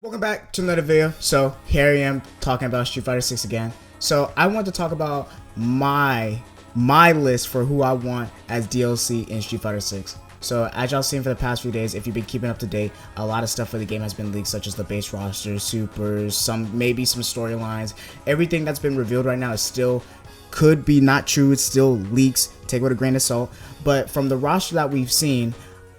Welcome back to another video. So here I am talking about Street Fighter 6 again. So I want to talk about my list for who I want as DLC in Street Fighter 6. So as y'all seen for the past few days, if you've been keeping up to date, a lot of stuff for the game has been leaked, such as the base roster, supers, maybe some storylines. Everything that's been revealed right now is still could be not true. It's still leaks. Take it with a grain of salt. But from the roster that we've seen,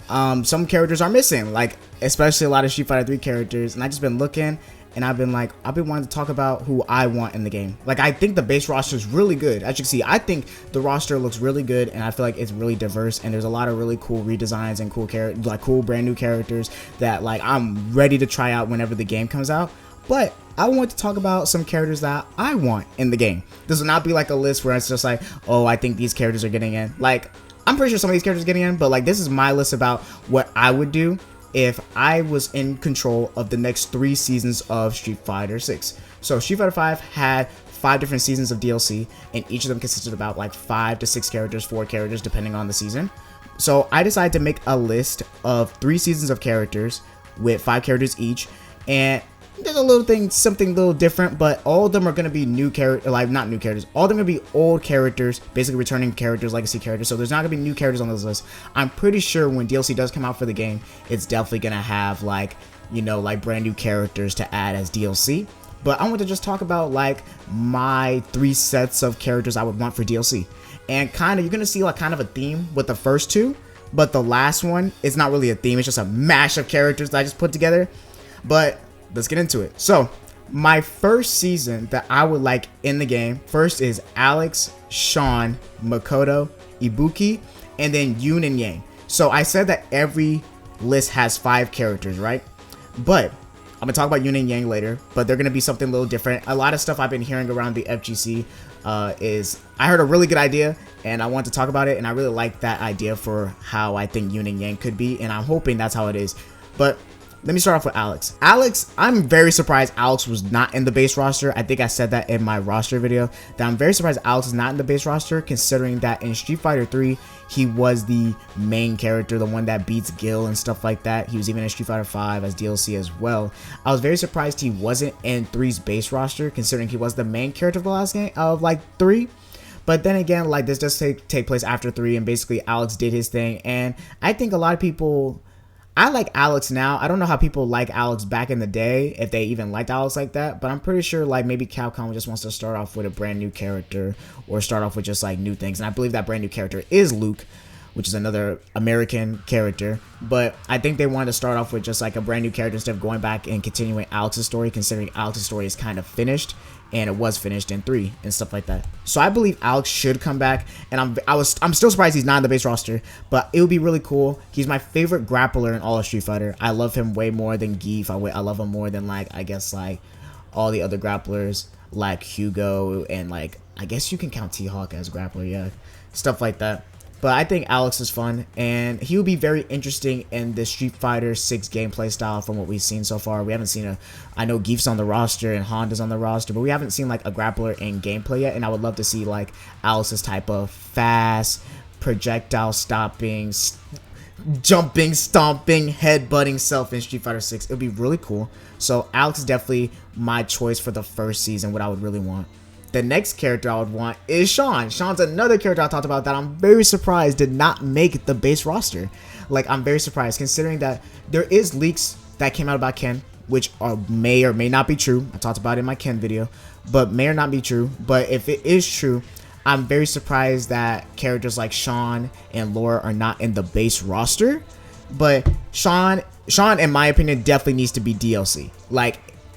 some characters are missing, like especially a lot of Street Fighter 3 characters, and I just been looking and I've been wanting to talk about who I want in the game. Like, I think the base roster is really good. As you can see, I think the roster looks really good, and I feel like it's really diverse, and there's a lot of really cool redesigns and cool brand new characters that I'm ready to try out whenever the game comes out. But I want to talk about some characters that I want in the game. This will not be like a list where it's just like, oh, I think these characters are getting in. Like, I'm pretty sure some of these characters are getting in, but this is my list about what I would do if I was in control of the next 3 seasons of Street Fighter 6. So Street Fighter 5 had 5 different seasons of DLC, and each of them consisted of about 5 to 6 characters, 4 characters, depending on the season. So I decided to make a list of 3 seasons of characters with 5 characters each, and there's a little thing, something a little different, but all of them are going to be new characters, not new characters, all of them are going to be old characters, basically returning characters, legacy characters, so there's not going to be new characters on this list. I'm pretty sure when DLC does come out for the game, it's definitely going to have brand new characters to add as DLC. But I want to just talk about my 3 sets of characters I would want for DLC. And you're going to see kind of a theme with the first 2, but the last one is not really a theme, it's just a mash of characters that I just put together. But let's get into it. So my first season that I would like in the game, first is Alex, Sean, Makoto, Ibuki, and then Yoon and Yang. So I said that every list has 5 characters, right? But I'm gonna talk about Yoon and Yang later, but they're gonna be something a little different. A lot of stuff I've been hearing around the FGC is I heard a really good idea and I want to talk about it, and I really like that idea for how I think Yoon and Yang could be, and I'm hoping that's how it is. But let me start off with Alex. Alex, I'm very surprised Alex was not in the base roster. I think I said that in my roster video, that I'm very surprised Alex is not in the base roster, considering that in Street Fighter 3, he was the main character, the one that beats Gil and stuff like that. He was even in Street Fighter 5 as DLC as well. I was very surprised he wasn't in 3's base roster, considering he was the main character of the last game of 3. But then again, this does take place after 3, and basically Alex did his thing, and I think a lot of people, I like Alex now. I don't know how people like Alex back in the day, if they even liked Alex like that, but I'm pretty sure maybe Capcom just wants to start off with a brand new character, or start off with just new things. And I believe that brand new character is Luke, which is another American character. But I think they wanted to start off with just a brand new character instead of going back and continuing Alex's story, considering Alex's story is kind of finished, and it was finished in 3 and stuff like that. So I believe Alex should come back, and I'm still surprised he's not in the base roster, but it would be really cool. He's my favorite grappler in all of Street Fighter. I love him way more than Geef. I love him more than I guess all the other grapplers, like Hugo, and I guess you can count T-Hawk as grappler, yeah, stuff like that. But I think Alex is fun, and he will be very interesting in the Street Fighter 6 gameplay style from what we've seen so far. We haven't seen I know Geef's on the roster and Honda's on the roster, but we haven't seen a grappler in gameplay yet, and I would love to see Alex's type of fast, projectile stopping, jumping, stomping, headbutting self in Street Fighter 6. It would be really cool. So Alex is definitely my choice for the first season, what I would really want. The next character I would want is Sean. Sean's another character I talked about that I'm very surprised did not make the base roster. I'm very surprised, considering that there is leaks that came out about Ken, which may or may not be true. I talked about it in my Ken video, but may or not be true. But if it is true, I'm very surprised that characters like Sean and Laura are not in the base roster. But Sean, in my opinion, definitely needs to be DLC.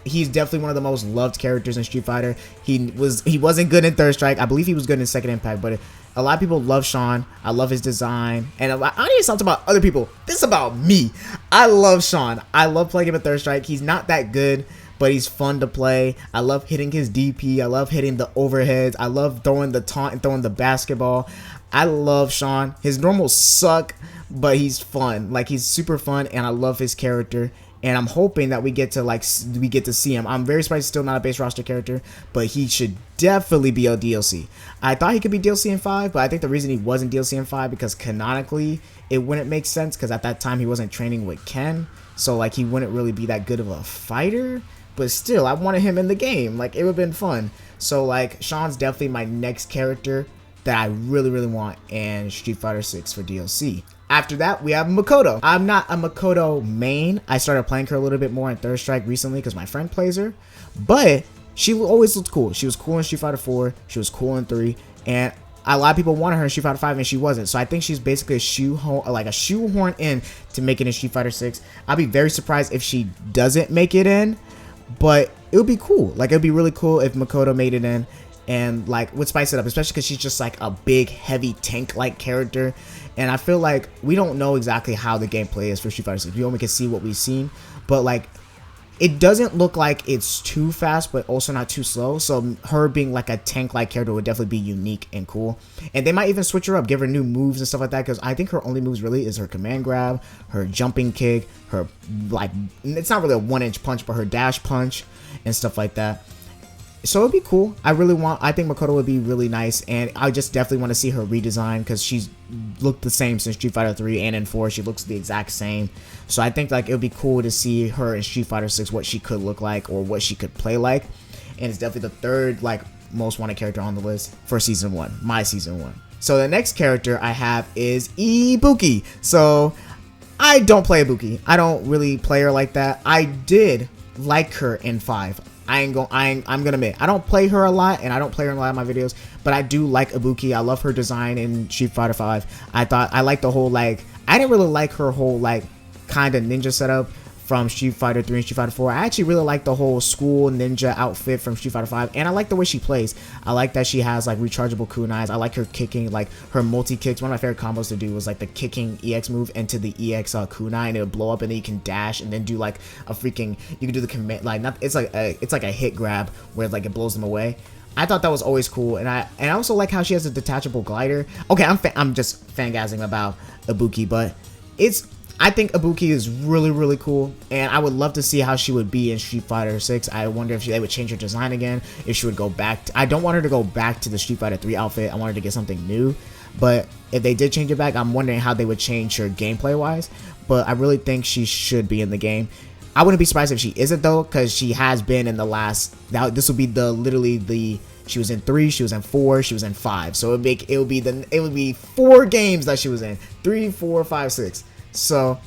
He's definitely one of the most loved characters in Street Fighter. He wasn't good in Third Strike. I believe he was good in Second Impact, but a lot of people love Sean. I love his design, and I don't even talk about other people. This is about me. I love Sean. I love playing him in Third Strike. He's not that good, but he's fun to play. I love hitting his DP. I love hitting the overheads. I love throwing the taunt and throwing the basketball. I love Sean. His normals suck, but he's fun. He's super fun, and I love his character. And I'm hoping that we get to see him. I'm very surprised he's still not a base roster character, but he should definitely be a DLC. I thought he could be DLC in 5, but I think the reason he wasn't DLC in 5 because canonically it wouldn't make sense, because at that time he wasn't training with Ken. so like he wouldn't really be that good of a fighter, but still I wanted him in the game. Like it would have been fun. So like Sean's definitely my next character that I really want in Street Fighter 6 for DLC. After that, we have Makoto. I'm not a Makoto main. I started playing her a little bit more in Third Strike recently because my friend plays her, but she always looked cool. She was cool in Street Fighter 4, she was cool in 3, and a lot of people wanted her in Street Fighter 5 and she wasn't. So I think she's basically a shoehorn in to make it in Street Fighter 6. I'll be very surprised if she doesn't make it in, but it would be cool. Like it would be really cool if Makoto made it in and like would spice it up, especially because she's just like a big heavy tank like character, and I feel like we don't know exactly how the gameplay is for Street Fighter 6. We only can see what we've seen, but like it doesn't look like it's too fast but also not too slow, so her being like a tank like character would definitely be unique and cool. And they might even switch her up, give her new moves and stuff like that, because I think her only moves really is her command grab, her jumping kick, her like, it's not really a 1-inch punch, but her dash punch and stuff like that. So it'd be cool. I think Makoto would be really nice, and I just definitely want to see her redesign because she's looked the same since Street Fighter 3 and in 4. She looks the exact same. So I think like it would be cool to see her in Street Fighter 6, what she could look like or what she could play like. And it's definitely the third like most wanted character on the list for season 1, my season 1. So the next character I have is Ibuki. So I don't play Ibuki. I don't really play her like that. I did like her in 5. I'm gonna admit, I don't play her a lot, and I don't play her in a lot of my videos, but I do like Ibuki. I love her design in Street Fighter 5. I like the whole, like, I didn't really like her whole, like, kind of ninja setup from Street Fighter 3 and Street Fighter 4. I actually really like the whole school ninja outfit from Street Fighter 5, and I like the way she plays. I like that she has like rechargeable kunais. I like her kicking, like her multi kicks. One of my favorite combos to do was like the kicking EX move into the EX kunai, and it'll blow up, and then you can dash and then do like a freaking, you can do the command, like not, it's like a hit grab where like it blows them away. I thought that was always cool, and I also like how she has a detachable glider. Okay, I'm just fangazzing about Ibuki, but I think Ibuki is really cool, and I would love to see how she would be in Street Fighter 6. I wonder if they would change her design again, if she would go back I don't want her to go back to the Street Fighter 3 outfit. I want her to get something new, but if they did change it back, I'm wondering how they would change her gameplay wise. But I really think she should be in the game. I wouldn't be surprised if she isn't though, because she has been in the last, this will be she was in 3, she was in 4, she was in 5, so it would be 4 games that she was in, 3, 4, 5, 6. So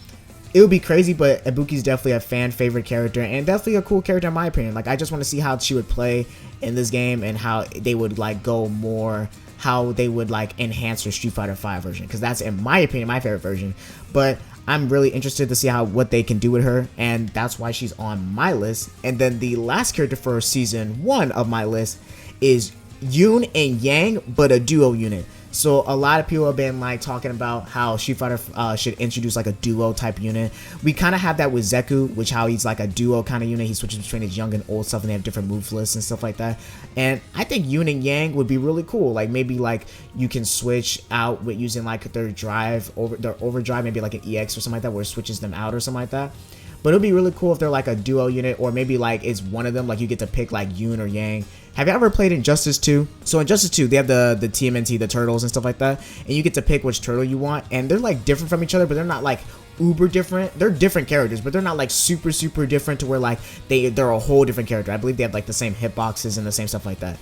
it would be crazy, but Ibuki's definitely a fan favorite character, and definitely a cool character in my opinion. Like I just want to see how she would play in this game, and how they would like go more, how they would like enhance her Street Fighter 5 version, because that's in my opinion my favorite version. But I'm really interested to see what they can do with her, and that's why she's on my list. And then the last character for season 1 of my list is Yoon and Yang, but a duo unit. So a lot of people have been like talking about how Street Fighter should introduce like a duo type unit. We kind of have that with Zeku, which how he's like a duo kind of unit. He switches between his young and old stuff, and they have different move lists and stuff like that. And I think Yoon and Yang would be really cool. Like maybe like you can switch out with using like their overdrive, maybe like an EX or something like that, where it switches them out or something like that. But it would be really cool if they're like a duo unit, or maybe like it's one of them, like you get to pick like Yoon or Yang. Have you ever played Injustice 2? So Injustice 2, they have the TMNT, the turtles and stuff like that, and you get to pick which turtle you want, and they're like different from each other, but they're not like uber different. They're different characters, but they're not like super different to where like they're a whole different character. I believe they have like the same hitboxes and the same stuff like that.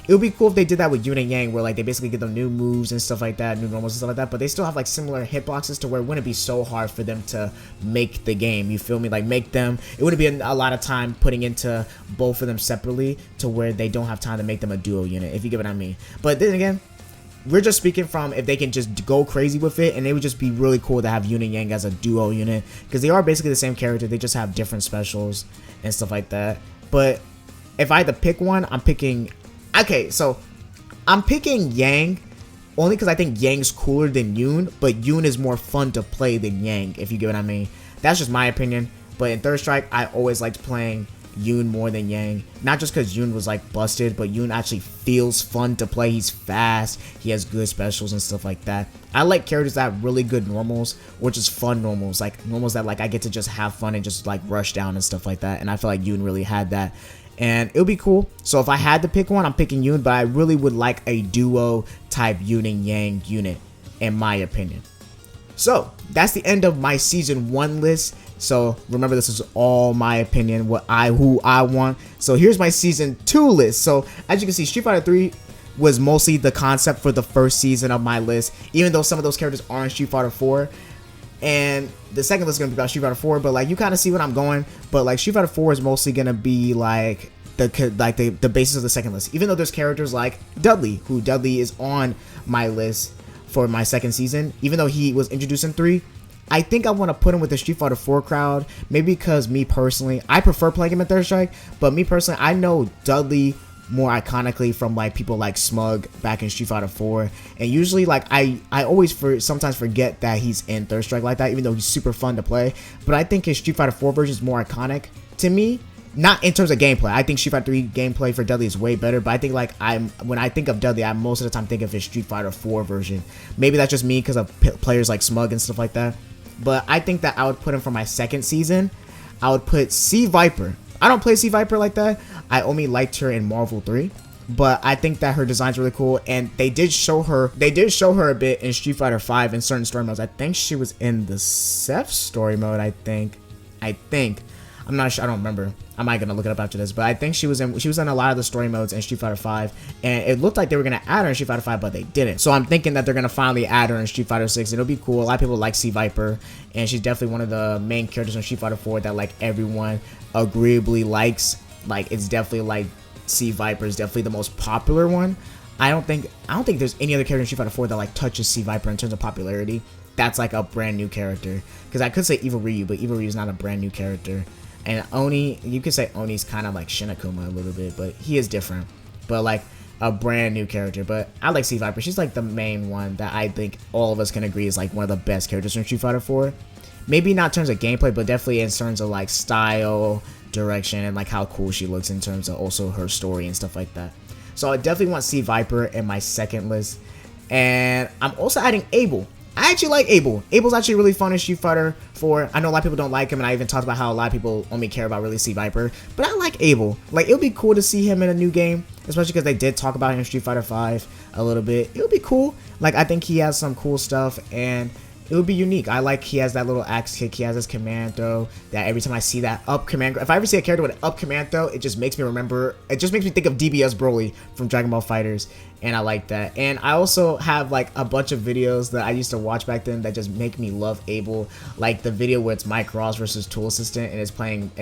It would be cool if they did that with Yoon and Yang, where like they basically get them new moves and stuff like that, new normals and stuff like that, but they still have like similar hitboxes to where it wouldn't be so hard for them to make the game. You feel me? Like make them, it wouldn't be a lot of time putting into both of them separately to where they don't have time to make them a duo unit, if you get what I mean. But then again, we're just speaking from if they can just go crazy with it, and it would just be really cool to have Yoon and Yang as a duo unit, because they are basically the same character, they just have different specials and stuff like that. But if I had to pick one, I'm picking Yang only because I think Yang's cooler than Yoon, but Yoon is more fun to play than Yang, if you get what I mean. That's just my opinion. But in Third Strike, I always liked playing Yoon more than Yang. Not just because Yoon was like busted, but Yoon actually feels fun to play. He's fast, he has good specials and stuff like that. I like characters that have really good normals, or just fun normals, like normals that like I get to just have fun and just like rush down and stuff like that. And I feel like Yoon really had that, and it would be cool. So if I had to pick one, I'm picking Yoon, but I really would like a duo type Yoon and Yang unit, in my opinion. So that's the end of my season 1 list. So remember, this is all my opinion, who I want. So here's my season 2 list. So as you can see, Street Fighter 3 was mostly the concept for the first season of my list, even though some of those characters are in Street Fighter 4. And the second list is gonna be about Street Fighter 4, but like you kind of see what I'm going. But like Street Fighter 4 is mostly gonna be like the basis of the second list. Even though there's characters like Dudley, who Dudley is on my list for my second season, even though he was introduced in 3. I think I want to put him with the Street Fighter 4 crowd, maybe because me personally, I prefer playing him in Third Strike, but me personally, I know Dudley more iconically from like people like Smug back in Street Fighter 4, and usually like I always sometimes forget that he's in Third Strike like that, even though he's super fun to play. But I think his Street Fighter 4 version is more iconic to me. Not in terms of gameplay. I think Street Fighter 3 gameplay for Dudley is way better, but I think like when I think of Dudley, I most of the time think of his Street Fighter 4 version. Maybe that's just me because of players like Smug and stuff like that. But I think that I would put him for my second season. I would put C Viper. I don't play C Viper like that. I only liked her in Marvel 3. But I think that her design's really cool, and they did show her a bit in Street Fighter 5 in certain story modes. I think she was in the Sf6 story mode, I think. I'm not sure, I don't remember. I might gonna look it up after this, but I think she was in a lot of the story modes in Street Fighter 5, and it looked like they were gonna add her in Street Fighter 5, but they didn't. So I'm thinking that they're gonna finally add her in Street Fighter 6. It'll be cool. A lot of people like C Viper, and she's definitely one of the main characters in Street Fighter 4 that like everyone agreeably likes. Like it's definitely like C Viper is definitely the most popular one. I don't think there's any other character in Street Fighter 4 that like touches C Viper in terms of popularity. That's like a brand new character. Because I could say Evil Ryu, but Evil Ryu is not a brand new character. And Oni, you could say Oni's kind of like Shinakuma a little bit, but he is different. But like a brand new character. But I like C Viper. She's like the main one that I think all of us can agree is like one of the best characters from Street Fighter 4. Maybe not in terms of gameplay, but definitely in terms of like style, direction, and like how cool she looks in terms of also her story and stuff like that. So I definitely want C Viper in my second list. And I'm also adding Abel. I actually like Abel. Abel's actually really fun in Street Fighter 4. I know a lot of people don't like him, and I even talked about how a lot of people only care about really C Viper. But I like Abel. Like, it would be cool to see him in a new game, especially because they did talk about him in Street Fighter 5 a little bit. It would be cool. Like, I think he has some cool stuff, and it would be unique. I like he has that little axe kick. He has his command throw. That every time I see that up command, if I ever see a character with an up command throw, it just makes me remember. It just makes me think of DBS Broly from Dragon Ball FighterZ, and I like that. And I also have like a bunch of videos that I used to watch back then that just make me love Abel. Like the video where it's Mike Ross versus Ttyl Assistant, and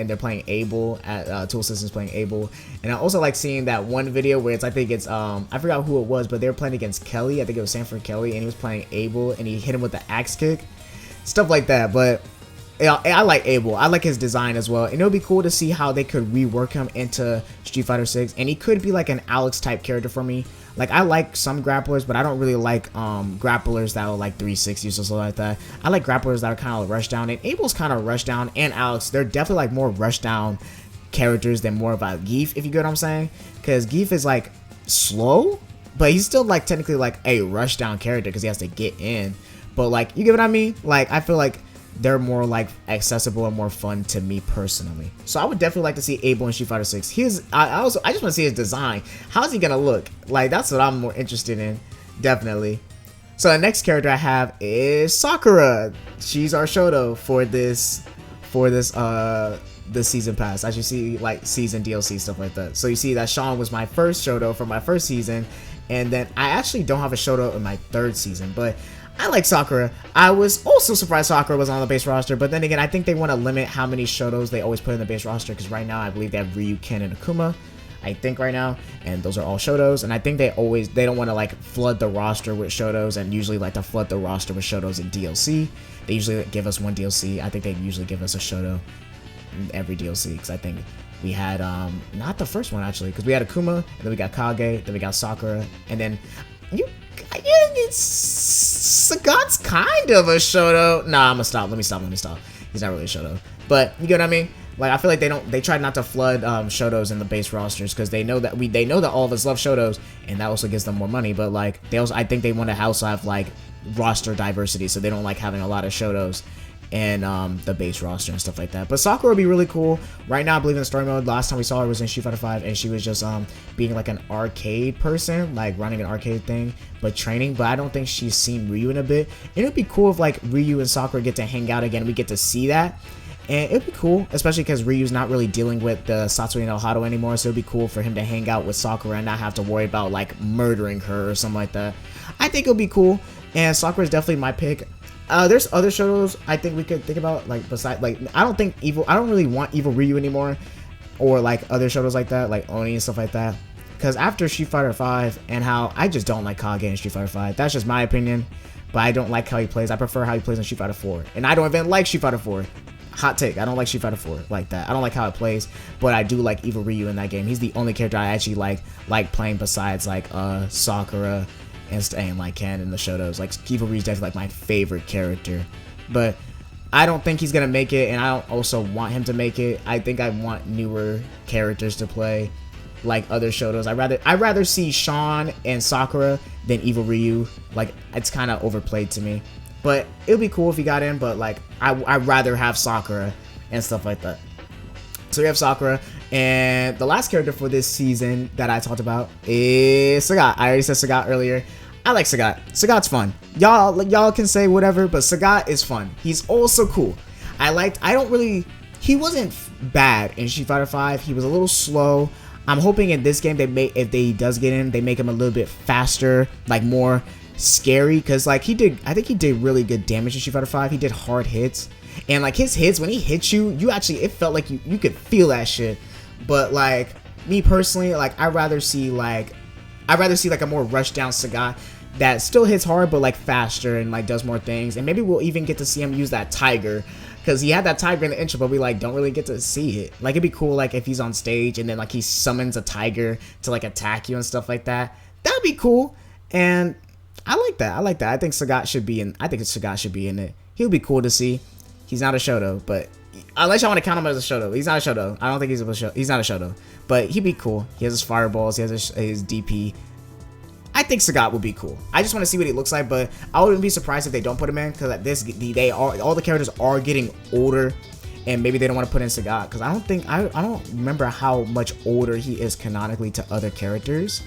they're playing Abel. Ttyl Assistant's playing Abel. And I also like seeing that one video where I think it's I forgot who it was, but they were playing against Kelly. I think it was Sanford Kelly, and he was playing Abel, and he hit him with the axe kick, stuff like that. But I like Abel. I like his design as well, and it would be cool to see how they could rework him into Street Fighter 6, and he could be like an Alex type character for me. Like, I like some grapplers, but I don't really like grapplers that are like 360s or something like that. I like grapplers that are kind of rush down, and Abel's kind of rush down, and Alex, they're definitely like more rush down characters than more about Geef, if you get what I'm saying. Because Geef is like slow, but he's still like technically like a rush down character because he has to get in. But like, you get what I mean? Like, I feel like they're more like accessible and more fun to me personally. So I would definitely like to see Abel in Street Fighter 6. I just want to see his design. How's he gonna look? Like, that's what I'm more interested in, definitely. So the next character I have is Sakura. She's our Shoto for this season pass. As you see, like season DLC stuff like that. So you see that Sean was my first Shoto for my first season, and then I actually don't have a Shoto in my third season, but I like Sakura. I was also surprised Sakura was on the base roster, but then again, I think they want to limit how many Shotos they always put in the base roster, because right now I believe they have Ryu, Ken, and Akuma. I think right now, and those are all Shotos, and I think they don't want to like flood the roster with Shotos, and usually like to flood the roster with Shotos in DLC. They usually give us one DLC. I think they usually give us a Shoto in every DLC, because I think we had not the first one actually, because we had Akuma, and then we got Kage, then we got Sakura, and then Sagat's kind of a Shoto. Nah, I'm gonna stop. Let me stop. He's not really a Shoto, but you get what I mean. Like, I feel like they try not to flood Shotos in the base rosters, because they know that all of us love Shotos, and that also gives them more money. But like, I think they want to also have like roster diversity, so they don't like having a lot of Shotos and the base roster and stuff like that. But Sakura would be really cool. Right now, I believe in the story mode, last time we saw her was in Street Fighter 5, and she was just being like an arcade person, like running an arcade thing, but training. But I don't think she's seen Ryu in a bit. And it would be cool if like Ryu and Sakura get to hang out again. We get to see that. And it'd be cool, especially because Ryu's not really dealing with the Satsui no Hado anymore, so it'd be cool for him to hang out with Sakura and not have to worry about like murdering her or something like that. I think it'll be cool, and Sakura's definitely my pick. There's other shows I think we could think about, like besides, like I don't really want Evil Ryu anymore, or like other shows like that, like Oni and stuff like that. Because after Street Fighter 5 and how I just don't like Kage in Street Fighter 5. That's just my opinion, but I don't like how he plays. I prefer how he plays in Street Fighter 4, and I don't even like Street Fighter 4. Hot take, I don't like Street Fighter 4 like that. I don't like how it plays, but I do like Evil Ryu in that game. He's the only character I actually like playing besides like Sakura and like Ken in the Shotos. Like Evil Ryu's definitely like my favorite character, but I don't think he's gonna make it, and I don't also want him to make it. I think I want newer characters to play, like other Shotos. I'd rather see Sean and Sakura than Evil Ryu. Like it's kind of overplayed to me. But it would be cool if he got in, but like I'd rather have Sakura and stuff like that. So we have Sakura, and the last character for this season that I talked about is Sagat. I already said Sagat earlier. I like Sagat. Sagat's fun. Y'all can say whatever, but Sagat is fun. He's also cool. He wasn't bad in Street Fighter 5. He was a little slow. I'm hoping in this game if he does get in, they make him a little bit faster, like more scary, because like I think he did really good damage in Street Fighter 5. He did hard hits, and like his hits, when he hits you, it felt like you could feel that shit. But like me personally, like I'd rather see like a more rushed down Sagat that still hits hard but like faster and like does more things. And maybe we'll even get to see him use that tiger, because he had that tiger in the intro, but we like don't really get to see it. Like it'd be cool like if he's on stage and then like he summons a tiger to like attack you and stuff like that. That'd be cool. And I like that. I think Sagat should be in. I think Sagat should be in it. He'll be cool to see. He's not a Shoto, but unless y'all want to count him as a Shoto, he's not a Shoto. I don't think he's not a Shoto, but he'd be cool. He has his fireballs. He has his DP. I think Sagat would be cool. I just want to see what he looks like, but I wouldn't be surprised if they don't put him in, because at this all the characters are getting older, and maybe they don't want to put in Sagat, because I don't remember how much older he is canonically to other characters.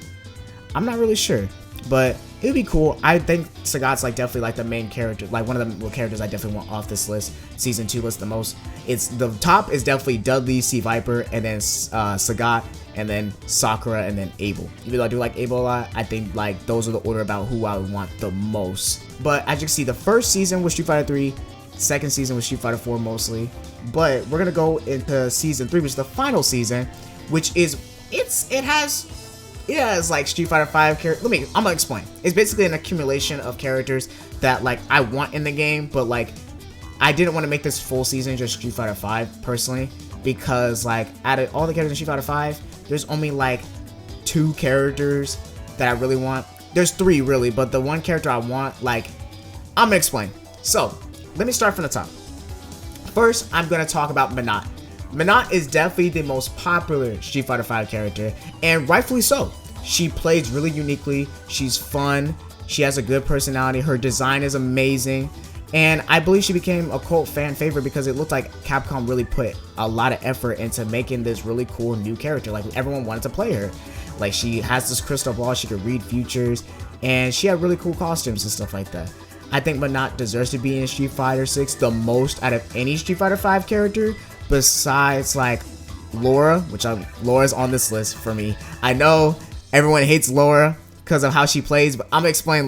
I'm not really sure, but it would be cool. I think Sagat's like definitely like the main character, like one of the characters I definitely want off this list, season 2 list the most. It's the top is definitely Dudley, C Viper, and then Sagat, and then Sakura, and then Abel. Even though I do like Abel a lot, I think like those are the order about who I would want the most. But as you can see, the first season was Street Fighter 3, second season was Street Fighter 4 mostly. But we're gonna go into season 3, which is the final season, which is it has like Street Fighter 5 characters. I'm gonna explain. It's basically an accumulation of characters that like I want in the game, but like I didn't want to make this full season just Street Fighter 5 personally, because like out of all the characters in Street Fighter 5, there's only like 2 characters that I really want. There's 3 really, but the one character I want, like, I'm gonna explain. So let me start from the top. First, I'm gonna talk about Menat. Menat is definitely the most popular Street Fighter 5 character, and rightfully so. She plays really uniquely, she's fun, she has a good personality, her design is amazing, and I believe she became a cult fan favorite because it looked like Capcom really put a lot of effort into making this really cool new character. Like everyone wanted to play her. Like she has this crystal ball, she could read futures, and she had really cool costumes and stuff like that. I think Menat deserves to be in Street Fighter 6 the most out of any Street Fighter 5 character, besides like Laura, Laura's on this list for me. I know everyone hates Laura because of how she plays, but I'm gonna explain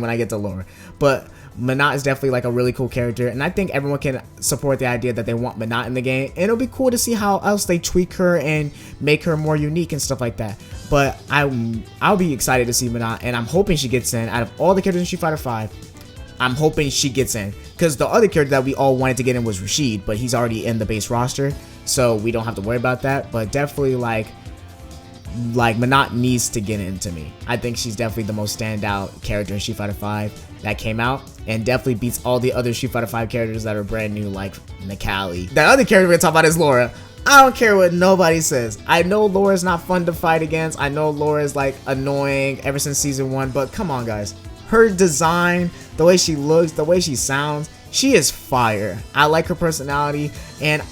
when I get to Laura. But Menat is definitely like a really cool character, and I think everyone can support the idea that they want Menat in the game, and it'll be cool to see how else they tweak her and make her more unique and stuff like that. But I'll be excited to see Menat, and I'm hoping she gets in. Out of all the characters in Street Fighter 5, I'm hoping she gets in, because the other character that we all wanted to get in was Rashid, but he's already in the base roster, so we don't have to worry about that. But definitely like Menat needs to get into me. I think she's definitely the most standout character in Street Fighter 5 that came out, and definitely beats all the other Street Fighter 5 characters that are brand new, like Nikali. The other character we're gonna talk about is Laura. I don't care what nobody says. I know Laura's not fun to fight against. I know Laura's like annoying ever since season 1, but come on guys. Her design, the way she looks, the way she sounds, she is fire. I like her personality, and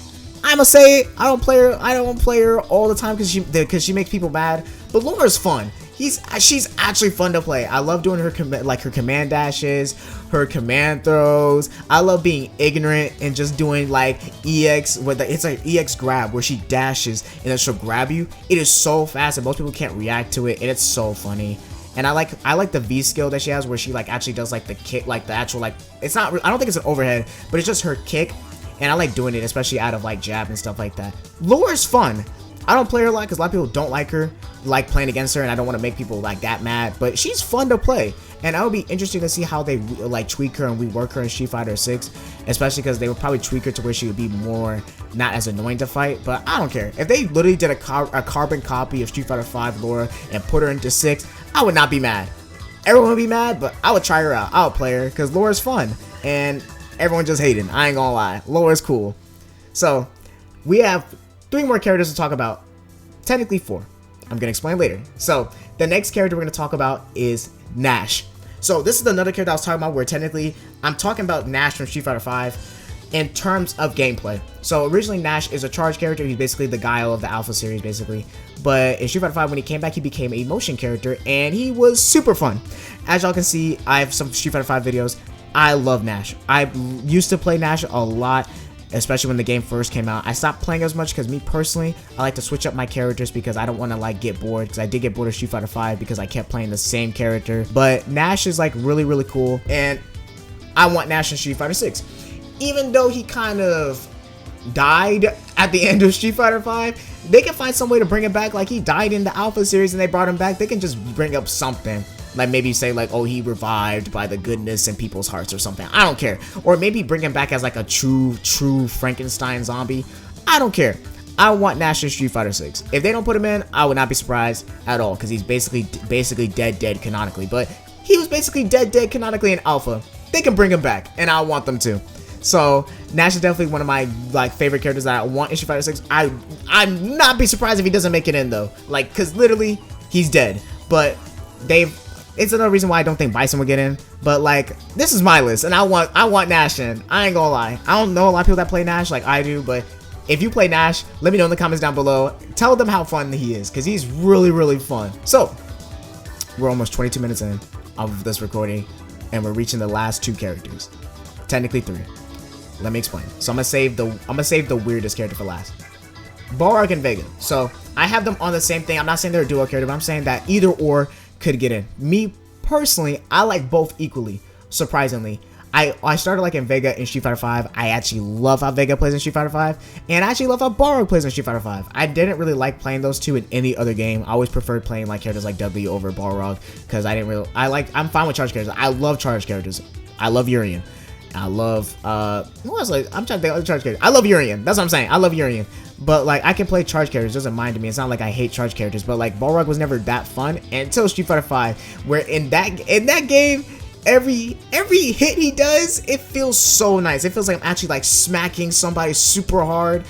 I'ma say it, I don't play her all the time because she makes people mad, but Laura's fun. she's actually fun to play. I love doing her her command dashes, her command throws. I love being ignorant and just doing like EX with it's like EX grab where she dashes and then she'll grab you. It is so fast and most people can't react to it, and it's so funny. And I like the V skill that she has where she like actually does like the kick, like the actual like, it's not, I don't think it's an overhead, but it's just her kick. And I like doing it, especially out of like jab and stuff like that. Laura's fun. I don't play her a lot because a lot of people don't like her, like playing against her, and I don't want to make people like that mad, but she's fun to play. And I would be interested to see how they like tweak her and rework her in Street Fighter 6, especially because they would probably tweak her to where she would be more not as annoying to fight. But I don't care if they literally did a carbon copy of Street Fighter 5 Laura and put her into 6. I would not be mad. Everyone would be mad, but I would try her out. I would play her because Laura's fun and everyone just hating. I ain't gonna lie, Laura's cool. So we have 3 more characters to talk about. Technically 4. I'm gonna explain later. So the next character we're gonna talk about is Nash. So this is another character I was talking about where technically I'm talking about Nash from Street Fighter 5 in terms of gameplay. So originally Nash is a charge character. He's basically the Guile of the Alpha series basically. But in Street Fighter 5 when he came back, he became a motion character and he was super fun. As y'all can see, I have some Street Fighter 5 videos. I love Nash. I used to play Nash a lot, especially when the game first came out. I stopped playing as much because me personally, I like to switch up my characters because I don't want to like get bored, because I did get bored of Street Fighter 5 because I kept playing the same character. But Nash is like really cool, and I want Nash in Street Fighter 6. Even though he kind of died at the end of Street Fighter 5, they can find some way to bring it back. Like he died in the Alpha series and they brought him back. They can just bring up something. Like maybe say like, oh, he revived by the goodness in people's hearts or something. I don't care. Or maybe bring him back as like a true Frankenstein zombie. I don't care. I want Nash in Street Fighter 6. If they don't put him in, I would not be surprised at all, because he's basically dead canonically. But he was basically dead canonically in Alpha. They can bring him back, and I want them to. So Nash is definitely one of my like favorite characters that I want in Street Fighter 6. I'm not be surprised if he doesn't make it in though. Like, cause literally he's dead. But it's another reason why I don't think Bison would get in. But like, this is my list, and I want Nash in. I ain't gonna lie. I don't know a lot of people that play Nash like I do, but if you play Nash, let me know in the comments down below. Tell them how fun he is, because he's really fun. So we're almost 22 minutes in of this recording, and we're reaching the last 2 characters. Technically 3. Let me explain. So I'm gonna save the weirdest character for last. Balrog and Vega. So I have them on the same thing. I'm not saying they're a duo character, but I'm saying that either or could get in. Me personally, I like both equally, surprisingly. I started liking Vega in Street Fighter 5. I actually love how Vega plays in Street Fighter 5, and I actually love how Balrog plays in Street Fighter 5. I didn't really like playing those two in any other game. I always preferred playing like characters like Dudley over Balrog, because I'm fine with charge characters. I love charge characters. I love Urian. I love what else? Like, I'm trying to think of other charge characters. I love Urian. That's what I'm saying. I love Urian. But like, I can play charge characters. It doesn't mind to me. It's not like I hate charge characters. But like, Balrog was never that fun until Street Fighter 5, where in that game, every hit he does, it feels so nice. It feels like I'm actually like smacking somebody super hard.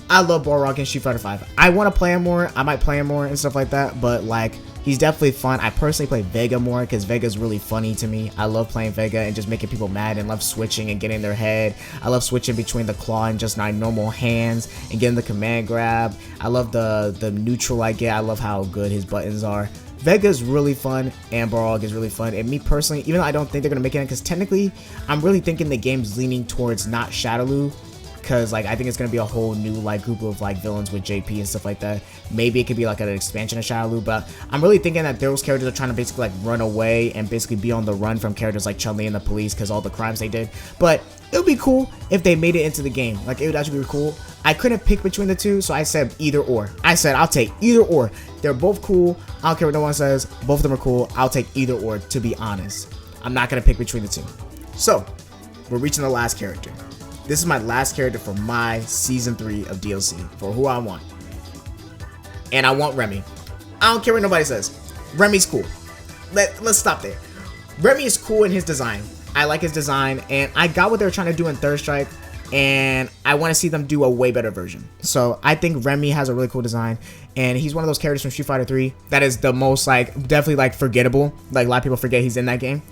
I love Balrog in Street Fighter 5. I want to play him more. I might play him more and stuff like that. But like, he's definitely fun. I personally play Vega more because Vega's really funny to me. I love playing Vega and just making people mad, and love switching and getting in their head. I love switching between the claw and just my normal hands and getting the command grab. I love the neutral I get. I love how good his buttons are. Vega's really fun, and Balrog is really fun. And me personally, even though I don't think they're going to make it in, because technically, I'm really thinking the game's leaning towards not Shadowloo, because like, I think it's going to be a whole new like group of like villains with JP and stuff like that. Maybe it could be like an expansion of Shadowloo, but I'm really thinking that those characters are trying to basically like run away and basically be on the run from characters like Chun-Li and the police, because all the crimes they did. But it would be cool if they made it into the game. Like, it would actually be cool. I couldn't pick between the two, so I said either or. I said I'll take either or. They're both cool. I don't care what no one says. Both of them are cool. I'll take either or, to be honest. I'm not going to pick between the two. So, we're reaching the last character. This is my last character for my Season 3 of DLC, for who I want. And I want Remy. I don't care what nobody says. Remy's cool. Let's stop there. Remy is cool in his design. I like his design, and I got what they were trying to do in Third Strike, and I want to see them do a way better version. So I think Remy has a really cool design, and he's one of those characters from Street Fighter 3 that is the most like, definitely like forgettable. Like, a lot of people forget he's in that game.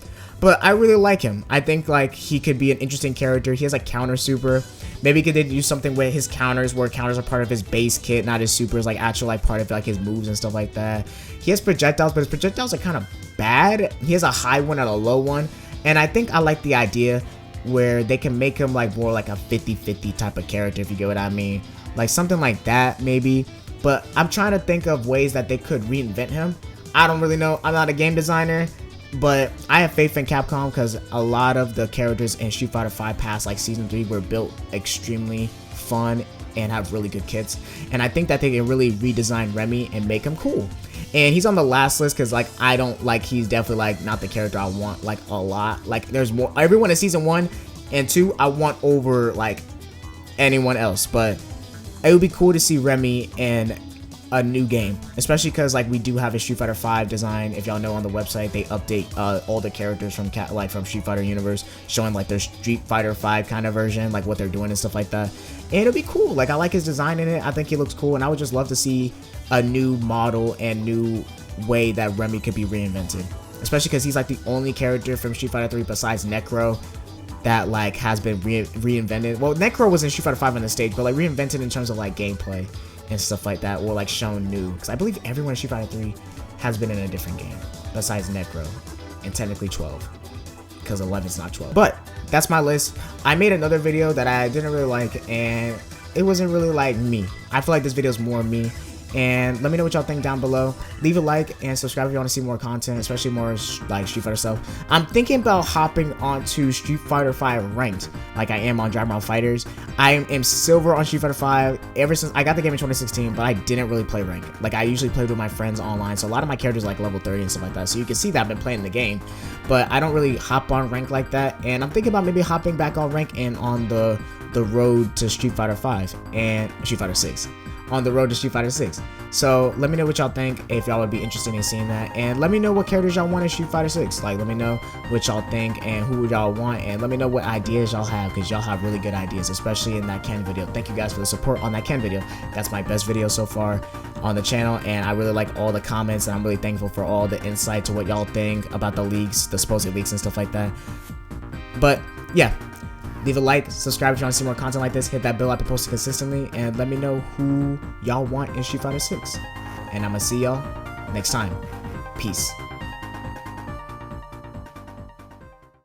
But I really like him. I think like he could be an interesting character. He has like counter super. Maybe could they do something with his counters, where counters are part of his base kit, not his supers, like actual like part of like his moves and stuff like that. He has projectiles, but his projectiles are kind of bad. He has a high one and a low one, and I think I like the idea where they can make him like more like a 50-50 type of character, if you get what I mean, like something like that maybe. But I'm trying to think of ways that they could reinvent him. I don't really know. I'm not a game designer, but I have faith in Capcom because a lot of the characters in Street Fighter V past like Season 3 were built extremely fun and have really good kits. And I think that they can really redesign Remy and make him cool. And he's on the last list because like I don't like, he's definitely like not the character I want like a lot. Like there's more, everyone in Season 1 and 2 I want over like anyone else. But it would be cool to see Remy in a new game, especially because like we do have a Street Fighter V design. If y'all know, on the website they update all the characters from from Street Fighter universe, showing like their Street Fighter V kind of version, like what they're doing and stuff like that. And it'll be cool. Like I like his design in it. I think he looks cool, and I would just love to see a new model and new way that Remy could be reinvented, especially because he's like the only character from Street Fighter 3 besides Necro that like has been reinvented. Well, Necro was in Street Fighter 5 on the stage, but like reinvented in terms of like gameplay and stuff like that, or like shown new, because I believe everyone in Street Fighter 3 has been in a different game besides Necro, and technically 12, because 11 is not 12. But that's my list. I made another video that I didn't really like, and it wasn't really like me. I feel like this video is more me. And let me know what y'all think down below. Leave a like and subscribe if you want to see more content, especially more like Street Fighter stuff. I'm thinking about hopping onto Street Fighter 5 ranked, like I am on Dragon Ball Fighters. I am silver on Street Fighter 5 ever since I got the game in 2016, but I didn't really play rank. Like I usually played with my friends online, so a lot of my characters are like level 30 and stuff like that. So you can see that I've been playing the game, but I don't really hop on rank like that. And I'm thinking about maybe hopping back on rank and on the road to Street Fighter 5 and Street Fighter 6. On the road to Street Fighter 6. So let me know what y'all think, if y'all would be interested in seeing that, and let me know what characters y'all want in Street Fighter 6. Like let me know what y'all think and who y'all want, and let me know what ideas y'all have, because y'all have really good ideas, especially in that Ken video. Thank you guys for the support on that Ken video. That's my best video so far on the channel, and I really like all the comments, and I'm really thankful for all the insight to what y'all think about the leaks, the supposed leaks and stuff like that. But yeah, leave a like, subscribe if you want to see more content like this, hit that bell, I've been posting consistently, and let me know who y'all want in Street Fighter 6. And I'm gonna see y'all next time. Peace.